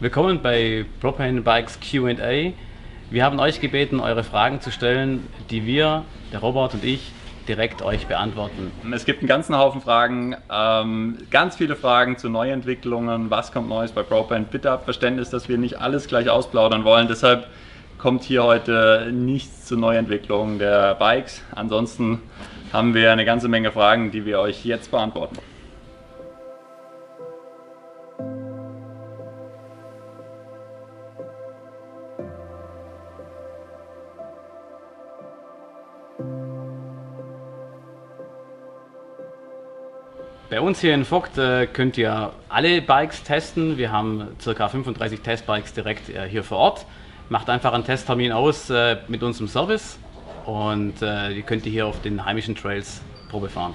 Willkommen bei Propane Bikes Q&A. Wir haben euch gebeten, eure Fragen zu stellen, die wir, der Robert und ich, direkt euch beantworten. Es gibt einen ganzen Haufen Fragen, ganz viele Fragen zu Neuentwicklungen, was kommt Neues bei Propane. Bitte habt Verständnis, dass wir nicht alles gleich ausplaudern wollen, deshalb kommt hier heute nichts zu Neuentwicklungen der Bikes. Ansonsten haben wir eine ganze Menge Fragen, die wir euch jetzt beantworten. Bei uns hier in Vogt könnt ihr alle Bikes testen. Wir haben ca. 35 Testbikes direkt hier vor Ort. Macht einfach einen Testtermin aus mit unserem Service und die könnt ihr hier auf den heimischen Trails Probe fahren.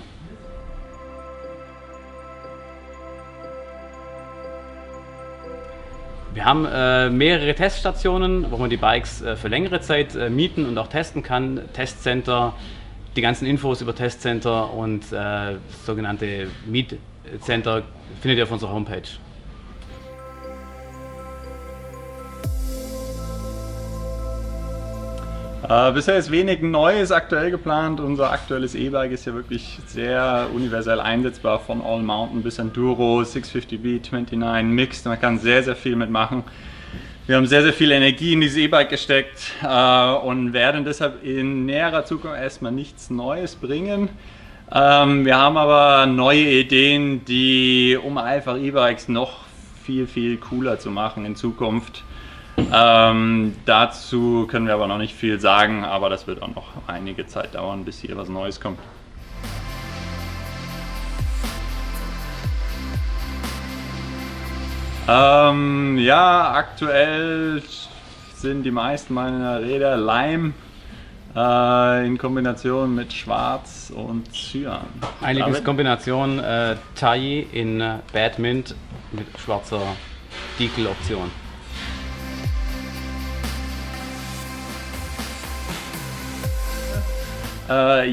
Wir haben mehrere Teststationen, wo man die Bikes für längere Zeit mieten und auch testen kann. Testcenter, die ganzen Infos über Testcenter und sogenannte Mietcenter findet ihr auf unserer Homepage. Bisher ist wenig Neues aktuell geplant. Unser aktuelles E-Bike ist ja wirklich sehr universell einsetzbar, von All Mountain bis Enduro, 650B, 29 Mixed. Man kann sehr, sehr viel mitmachen. Wir haben sehr, sehr viel Energie in dieses E-Bike gesteckt und werden deshalb in näherer Zukunft erstmal nichts Neues bringen. Wir haben aber neue Ideen, um einfach E-Bikes noch viel, viel cooler zu machen in Zukunft. Dazu können wir aber noch nicht viel sagen, aber das wird auch noch einige Zeit dauern, bis hier was Neues kommt. Ja, aktuell sind die meisten meiner Räder Lime in Kombination mit Schwarz und Cyan. Eine Lieblingskombination Taille in Badmint mit schwarzer Deckel-Option.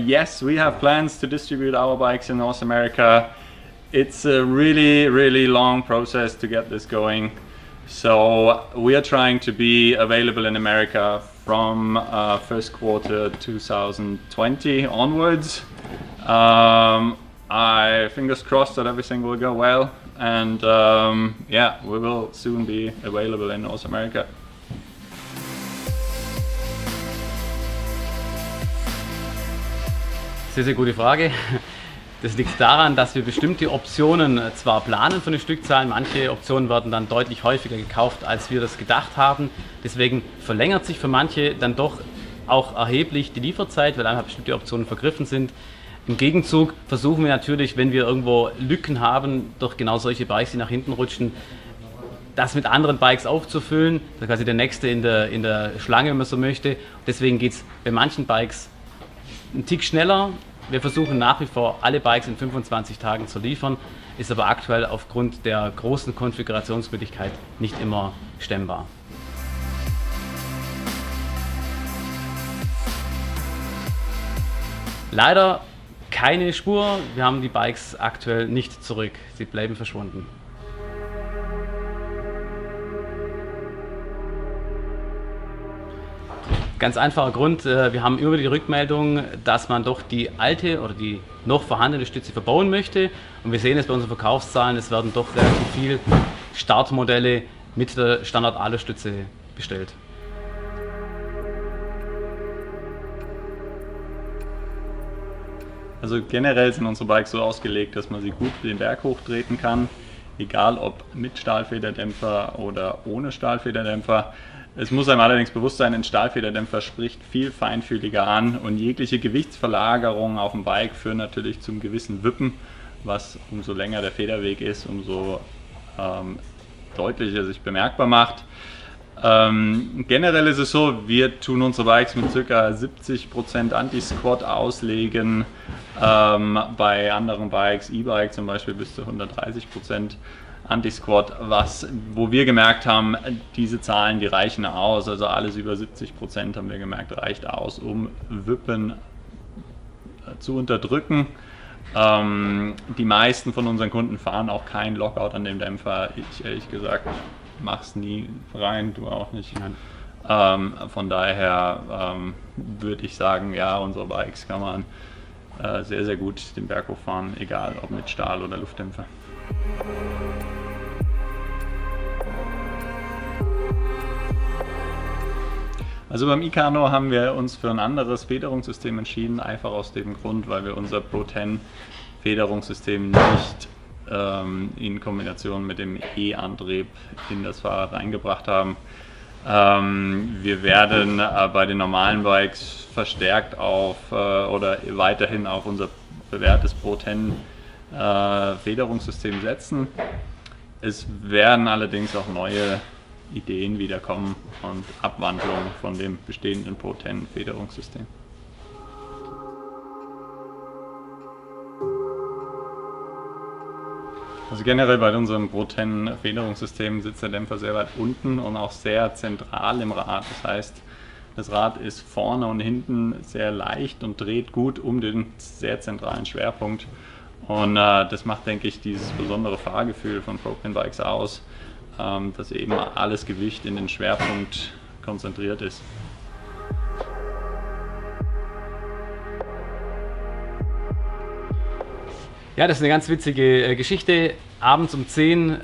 Yes, we have plans to distribute our bikes in North America. It's a really, really long process to get this going. So we are trying to be available in America from first quarter 2020 onwards. I fingers crossed that everything will go well, and yeah, we will soon be available in North America. Sehr, sehr gute Frage. Das liegt daran, dass wir bestimmte Optionen zwar planen von den Stückzahlen, manche Optionen werden dann deutlich häufiger gekauft, als wir das gedacht haben. Deswegen verlängert sich für manche dann doch auch erheblich die Lieferzeit, weil einfach bestimmte Optionen vergriffen sind. Im Gegenzug versuchen wir natürlich, wenn wir irgendwo Lücken haben, durch genau solche Bikes, die nach hinten rutschen, das mit anderen Bikes aufzufüllen. Das ist quasi der nächste in der Schlange, wenn man so möchte. Deswegen geht es bei manchen Bikes ein Tick schneller. Wir versuchen nach wie vor alle Bikes in 25 Tagen zu liefern, ist aber aktuell aufgrund der großen Konfigurationsmöglichkeit nicht immer stemmbar. Leider keine Spur, wir haben die Bikes aktuell nicht zurück, sie bleiben verschwunden. Ganz einfacher Grund, wir haben immer die Rückmeldung, dass man doch die alte oder die noch vorhandene Stütze verbauen möchte. Und wir sehen es bei unseren Verkaufszahlen, es werden doch relativ viele Startmodelle mit der Standard-Alu-Stütze bestellt. Also generell sind unsere Bikes so ausgelegt, dass man sie gut den Berg hochtreten kann, egal ob mit Stahlfederdämpfer oder ohne Stahlfederdämpfer. Es muss einem allerdings bewusst sein, ein Stahlfederdämpfer spricht viel feinfühliger an und jegliche Gewichtsverlagerung auf dem Bike führen natürlich zum gewissen Wippen, was umso länger der Federweg ist, umso deutlicher sich bemerkbar macht. Generell ist es so, wir tun unsere Bikes mit ca. 70% Anti-Squat auslegen, bei anderen Bikes, E-Bike zum Beispiel bis zu 130% Anti-Squat, wo wir gemerkt haben, diese Zahlen, die reichen aus, also alles über 70% haben wir gemerkt, reicht aus, um Wippen zu unterdrücken. Die meisten von unseren Kunden fahren auch kein Lockout an dem Dämpfer. Ich ehrlich gesagt mach's nie rein, du auch nicht. Nein. Von daher würde ich sagen, ja, unsere Bikes kann man sehr, sehr gut den Berg hochfahren, egal ob mit Stahl oder Luftdämpfer. Also beim Icano haben wir uns für ein anderes Federungssystem entschieden, einfach aus dem Grund, weil wir unser Pro 10 Federungssystem nicht in Kombination mit dem E-Antrieb in das Fahrrad reingebracht haben. Wir werden bei den normalen Bikes verstärkt auf oder weiterhin auf unser bewährtes Pro 10 Federungssystem setzen. Es werden allerdings auch neue Ideen wiederkommen und Abwandlungen von dem bestehenden Pro 10 Federungssystem. Also generell bei unserem Pro 10 Federungssystem sitzt der Dämpfer sehr weit unten und auch sehr zentral im Rad. Das heißt, das Rad ist vorne und hinten sehr leicht und dreht gut um den sehr zentralen Schwerpunkt. Und das macht, denke ich, dieses besondere Fahrgefühl von Propane Bikes aus, dass eben alles Gewicht in den Schwerpunkt konzentriert ist. Ja, das ist eine ganz witzige Geschichte. Abends um 10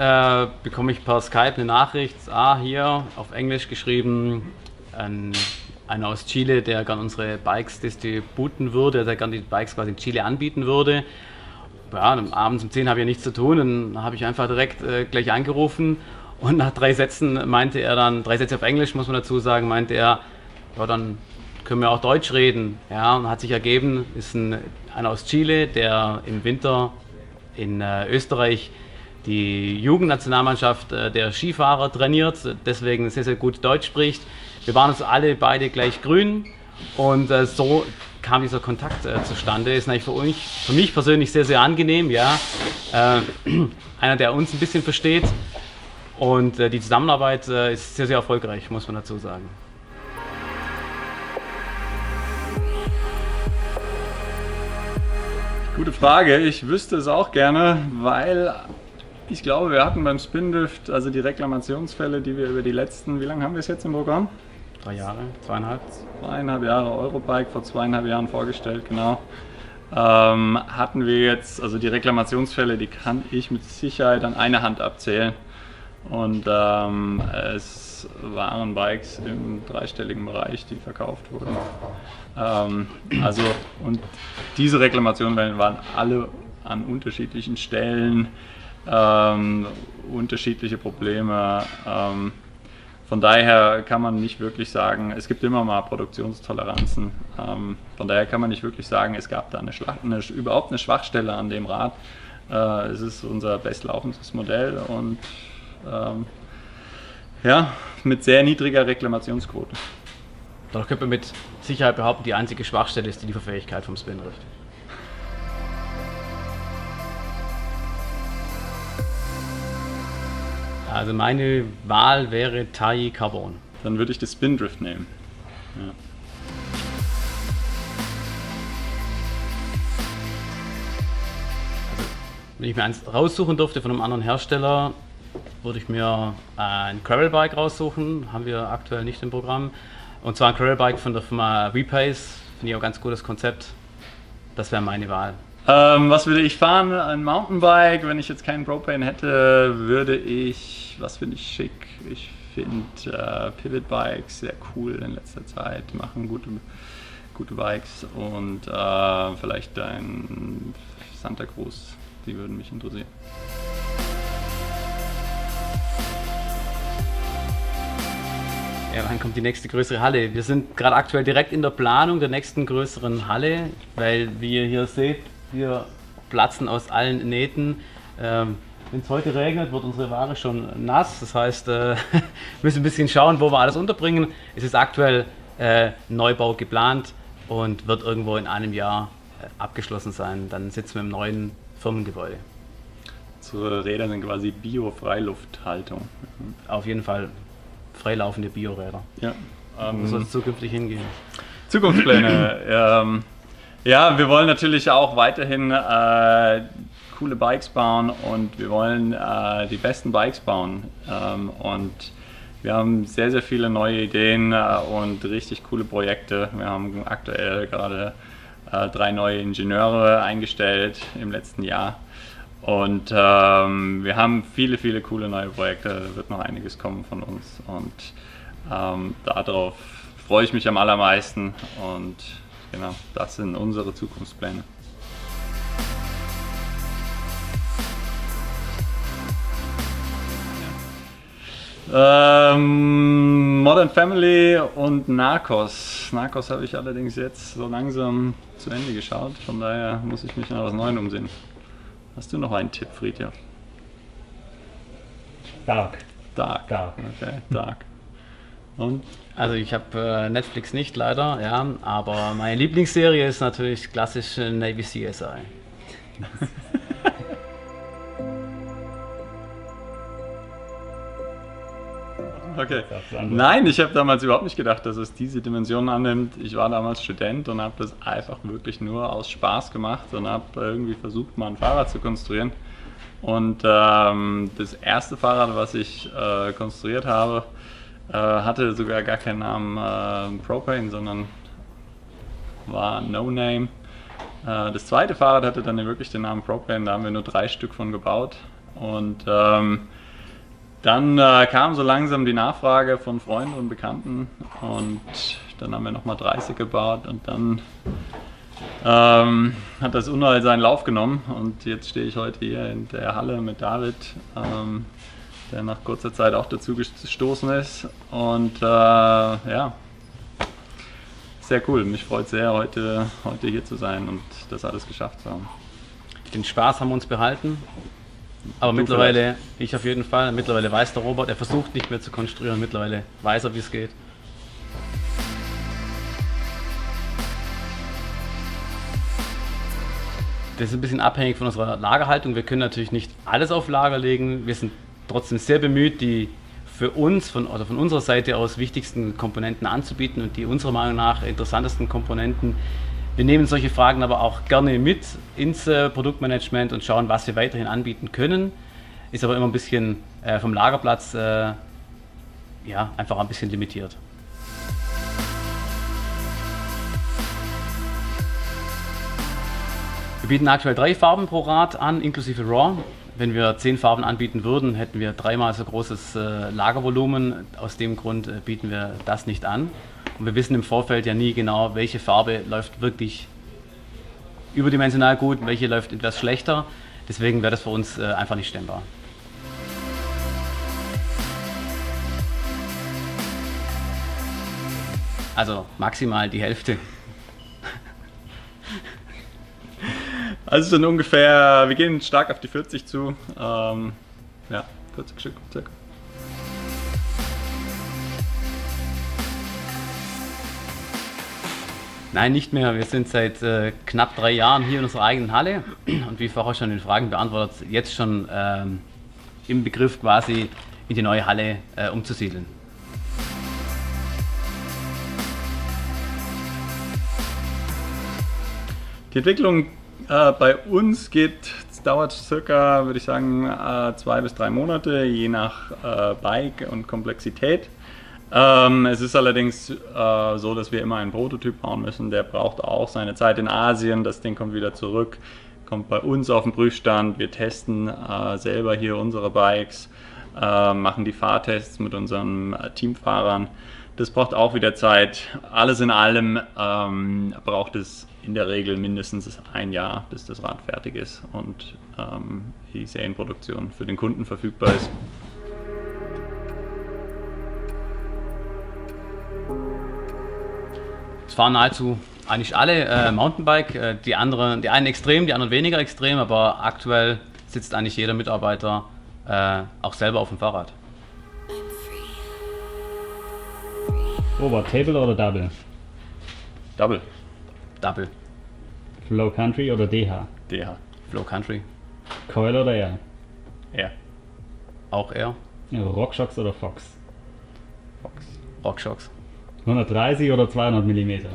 bekomme ich per Skype eine Nachricht, hier auf Englisch geschrieben, einer aus Chile, der gerne unsere Bikes distributen würde, der gerne die Bikes quasi in Chile anbieten würde. Ja, abends um 10 habe ich ja nichts zu tun, dann habe ich einfach direkt gleich angerufen und nach 3 Sätzen meinte er dann, 3 Sätze auf Englisch muss man dazu sagen, meinte er, ja, dann können wir auch Deutsch reden. Ja, und hat sich ergeben, ist einer aus Chile, der im Winter in Österreich die Jugendnationalmannschaft der Skifahrer trainiert, deswegen sehr, sehr gut Deutsch spricht. Wir waren uns alle beide gleich grün und so kam dieser Kontakt zustande. Ist natürlich für mich persönlich sehr, sehr angenehm. Ja? Einer, der uns ein bisschen versteht und die Zusammenarbeit ist sehr, sehr erfolgreich, muss man dazu sagen. Gute Frage, ich wüsste es auch gerne, weil ich glaube, wir hatten beim Spindrift, also die Reklamationsfälle, die wir über die letzten, wie lange haben wir es jetzt im Programm? 3 Jahre, 2,5. 2,5 Jahre Eurobike, vor 2,5 Jahren vorgestellt, genau. Hatten wir jetzt, also die Reklamationsfälle, die kann ich mit Sicherheit an einer Hand abzählen. Und es waren Bikes im dreistelligen Bereich, die verkauft wurden. Und diese Reklamationswellen waren alle an unterschiedlichen Stellen, unterschiedliche Probleme. Von daher kann man nicht wirklich sagen, es gibt immer mal Produktionstoleranzen. Von daher kann man nicht wirklich sagen, es gab da überhaupt eine Schwachstelle an dem Rad. Es ist unser bestlaufendes Modell und mit sehr niedriger Reklamationsquote. Doch könnte man mit Sicherheit behaupten, die einzige Schwachstelle ist die Lieferfähigkeit vom Spindrift. Also meine Wahl wäre Tai Carbon. Dann würde ich das Spindrift nehmen. Ja. Wenn ich mir eins raussuchen durfte von einem anderen Hersteller, würde ich mir ein Gravelbike raussuchen. Haben wir aktuell nicht im Programm. Und zwar ein Gravelbike von der Firma Repace. Finde ich auch ein ganz gutes Konzept. Das wäre meine Wahl. Was würde ich fahren? Ein Mountainbike. Wenn ich jetzt keinen Propane hätte, würde ich, was finde ich schick? Ich finde Pivot Bikes sehr cool in letzter Zeit. Die machen gute Bikes und vielleicht ein Santa Cruz. Die würden mich interessieren. Ja, wann kommt die nächste größere Halle? Wir sind gerade aktuell direkt in der Planung der nächsten größeren Halle, weil, wie ihr hier seht, wir platzen aus allen Nähten. Wenn es heute regnet, wird unsere Ware schon nass. Das heißt, wir müssen ein bisschen schauen, wo wir alles unterbringen. Es ist aktuell Neubau geplant und wird irgendwo in einem Jahr abgeschlossen sein. Dann sitzen wir im neuen Firmengebäude. Unsere Räder sind quasi Bio-Freilufthaltung. Auf jeden Fall freilaufende Bioräder. Ja. Wo soll es zukünftig hingehen? Zukunftspläne. Ja, wir wollen natürlich auch weiterhin coole Bikes bauen und wir wollen die besten Bikes bauen. Und wir haben sehr, sehr viele neue Ideen und richtig coole Projekte. Wir haben aktuell gerade 3 neue Ingenieure eingestellt im letzten Jahr. Und wir haben viele, viele coole neue Projekte. Da wird noch einiges kommen von uns. Und darauf freue ich mich am allermeisten. Und genau, das sind unsere Zukunftspläne. Modern Family und Narcos. Narcos habe ich allerdings jetzt so langsam zu Ende geschaut. Von daher muss ich mich nach was Neuem umsehen. Hast du noch einen Tipp, Fridtjof? Dark. Okay, Dark. Und? Also ich habe Netflix nicht leider, ja, aber meine Lieblingsserie ist natürlich klassisch Navy CSI. Okay. Nein, ich habe damals überhaupt nicht gedacht, dass es diese Dimension annimmt. Ich war damals Student und habe das einfach wirklich nur aus Spaß gemacht und habe irgendwie versucht, mal ein Fahrrad zu konstruieren. Und das erste Fahrrad, was ich konstruiert habe, hatte sogar gar keinen Namen Propane, sondern war No Name. Das zweite Fahrrad hatte dann wirklich den Namen Propane, da haben wir nur 3 Stück von gebaut. Und dann kam so langsam die Nachfrage von Freunden und Bekannten und dann haben wir nochmal 30 gebaut und dann hat das Unheil seinen Lauf genommen und jetzt stehe ich heute hier in der Halle mit David, der nach kurzer Zeit auch dazu gestoßen ist und ja, sehr cool. Mich freut sehr, heute hier zu sein und das alles geschafft zu haben. Den Spaß haben wir uns behalten. Aber mittlerweile, ich auf jeden Fall, mittlerweile weiß der Robert, er versucht nicht mehr zu konstruieren, mittlerweile weiß er, wie es geht. Das ist ein bisschen abhängig von unserer Lagerhaltung. Wir können natürlich nicht alles auf Lager legen. Wir sind trotzdem sehr bemüht, die für uns, von unserer Seite aus wichtigsten Komponenten anzubieten und die unserer Meinung nach interessantesten Komponenten. Wir nehmen solche Fragen aber auch gerne mit ins Produktmanagement und schauen, was wir weiterhin anbieten können. Ist aber immer ein bisschen vom Lagerplatz ja, einfach ein bisschen limitiert. Wir bieten aktuell 3 Farben pro Rad an, inklusive RAW. Wenn wir 10 Farben anbieten würden, hätten wir 3-mal so großes Lagervolumen. Aus dem Grund bieten wir das nicht an. Und wir wissen im Vorfeld ja nie genau, welche Farbe läuft wirklich überdimensional gut, welche läuft etwas schlechter. Deswegen wäre das für uns einfach nicht stemmbar. Also maximal die Hälfte. Also es sind ungefähr, wir gehen stark auf die 40 zu. Ja, 40 Stück circa. Nein, nicht mehr. Wir sind seit knapp 3 Jahren hier in unserer eigenen Halle und wie vorher schon in den Fragen beantwortet, jetzt schon im Begriff quasi in die neue Halle umzusiedeln. Die Entwicklung bei uns dauert circa, würde ich sagen, 2 bis 3 Monate, je nach Bike und Komplexität. Es ist allerdings so, dass wir immer einen Prototyp bauen müssen. Der braucht auch seine Zeit in Asien. Das Ding kommt wieder zurück, kommt bei uns auf den Prüfstand. Wir testen selber hier unsere Bikes, machen die Fahrtests mit unseren Teamfahrern. Das braucht auch wieder Zeit. Alles in allem braucht es in der Regel mindestens 1 Jahr, bis das Rad fertig ist und die Serienproduktion für den Kunden verfügbar ist. Es fahren nahezu eigentlich alle Mountainbike, die einen extrem, die anderen weniger extrem, aber aktuell sitzt eigentlich jeder Mitarbeiter auch selber auf dem Fahrrad. Robert, Table oder Double? Double. Double. Flow Country oder DH? DH. Flow Country. Coil oder Air? Air. Auch Air. RockShox oder Fox? Fox. RockShox. 130 oder 200 mm?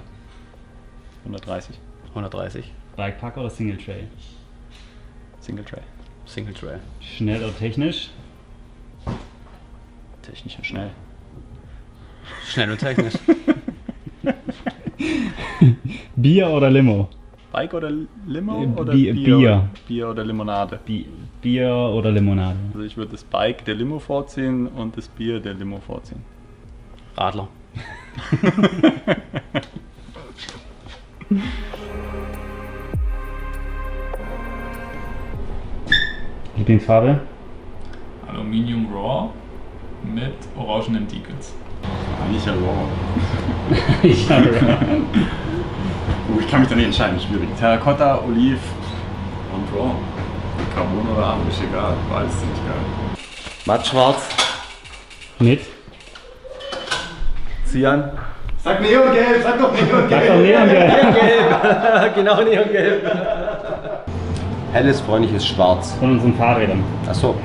130. 130. Bikepack oder Single Trail? Single Trail. Single Trail. Schnell oder technisch? Technisch und schnell. Schnell und technisch. Bier oder Limo? Bike oder Limo oder Bier. Bier oder Limonade? Bier oder Limonade? Also ich würde das Bike der Limo vorziehen und das Bier der Limo vorziehen. Radler. Lieblingsfarbe? Aluminium Raw mit orangenen Decals. Eigentlich ja Raw. Ich habe Ich kann mich da nicht entscheiden, schwierig. Terracotta, Oliv und Raw. Carbon oder Arm, ist egal, beides ziemlich geil. Matt schwarz. Mit? Cyan. Sag Neongelb, sag doch Neongelb! Sag doch Neongelb. Genau, Neongelb. Helles, freundliches Schwarz. Von unseren Fahrrädern. Achso.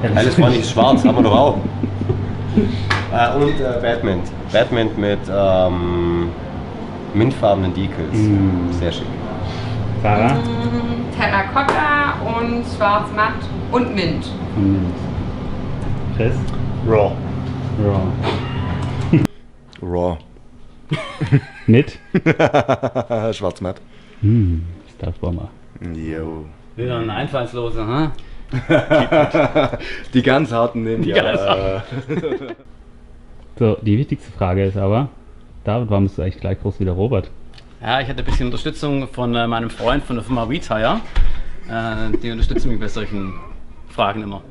Helles, freundliches Schwarz haben wir doch auch. Und Batman. Batman mit mintfarbenen Decals. Sehr schick. Sarah? Terracotta und schwarz-matt und Mint. Und Mint. Chris? Raw. Raw. Raw. Mit? Schwarz-matt. Startbomber. Jo. Wieder ein einfallsloser, hm? Die ganz harten nehmen die ganz So, die wichtigste Frage ist aber, David, warum bist du eigentlich gleich groß wie der Robert? Ja, ich hatte ein bisschen Unterstützung von meinem Freund von der Firma WeTire. Die unterstützen mich bei solchen Fragen immer.